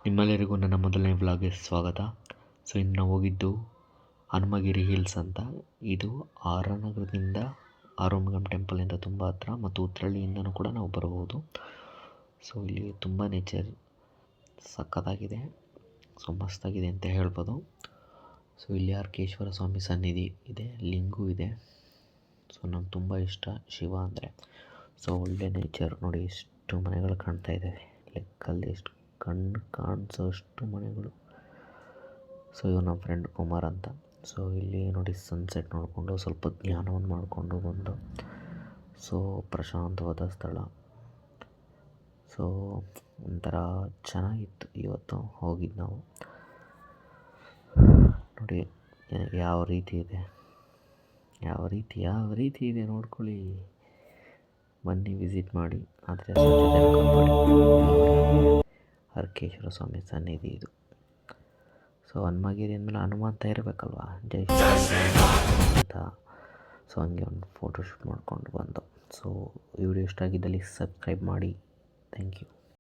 ನಿಮ್ಮೆಲ್ಲರಿಗೂ ನನ್ನ ಮೊದಲನೇ ವ್ಲಾಗ್ಗೆ ಸ್ವಾಗತ. ಸೊ ಇನ್ನು ನಾವು ಹೋಗಿದ್ದು ಹನುಮಗಿರಿ ಹಿಲ್ಸ್ ಅಂತ. ಇದು ಆರನಗರದಿಂದ ಆರೋಮಗಂ ಟೆಂಪಲಿಂದ ತುಂಬ ಹತ್ರ ಮತ್ತು ಉತ್ರಳ್ಳಿಯಿಂದನೂ ಕೂಡ ನಾವು ಬರಬಹುದು. ಸೊ ಇಲ್ಲಿ ತುಂಬ ನೇಚರ್ ಸಖತ್ತಾಗಿದೆ, ಸೊ ಮಸ್ತಾಗಿದೆ ಅಂತ ಹೇಳ್ಬೋದು. ಸೊ ಇಲ್ಲಿ ಅರ್ಕೇಶ್ವರ ಸ್ವಾಮಿ ಸನ್ನಿಧಿ ಇದೆ, ಲಿಂಗು ಇದೆ. ಸೊ ನಂಗೆ ತುಂಬ ಇಷ್ಟ ಶಿವ ಅಂದರೆ. ಸೊ ಒಳ್ಳೆ ನೇಚರ್ ನೋಡಿ, ಎಷ್ಟು ಮನೆಗಳು ಕಾಣ್ತಾ ಇದ್ದಾವೆ, ಲೆಕ್ಕಲ್ಲಿ ಎಷ್ಟು ಕಣ್ಣು ಕಾಣಿಸೋಷ್ಟು ಮನೆಗಳು. ಸೊ ಇವ್ ನಮ್ಮ ಫ್ರೆಂಡ್ ಕುಮಾರ್ ಅಂತ. ಸೊ ಇಲ್ಲಿ ನೋಡಿ ಸನ್ಸೆಟ್ ನೋಡಿಕೊಂಡು ಸ್ವಲ್ಪ ಧ್ಯಾನವನ್ನು ಮಾಡಿಕೊಂಡು ಬಂದು, ಸೊ ಪ್ರಶಾಂತವಾದ ಸ್ಥಳ. ಸೊ ಒಂಥರ ಚೆನ್ನಾಗಿತ್ತು. ಇವತ್ತು ಹೋಗಿದ್ದು ನಾವು ನೋಡಿ ಯಾವ ರೀತಿ ಇದೆ ನೋಡ್ಕೊಳ್ಳಿ, ಬನ್ನಿ ವಿಸಿಟ್ ಮಾಡಿ. ಆದರೆ ಅರ್ಕೇಶ್ವರ ಸ್ವಾಮಿ ಸನ್ನಿಧಿ ಇದು. ಸೊ ಹನುಮಗಿರಿ ಅಂದಮೇಲೆ ಹನುಮಂತ ಇರಬೇಕಲ್ವ, ಜೈ ಅಂತ. ಸೊ ಹಂಗೆ ಒಂದು ಫೋಟೋಶೂಟ್ ಮಾಡಿಕೊಂಡು ಬಂದು. ಸೊ ವಿಡಿಯೋ ಇಷ್ಟ ಆಗಿದ್ದಲ್ಲಿ ಸಬ್ಸ್ಕ್ರೈಬ್ ಮಾಡಿ. Thank you.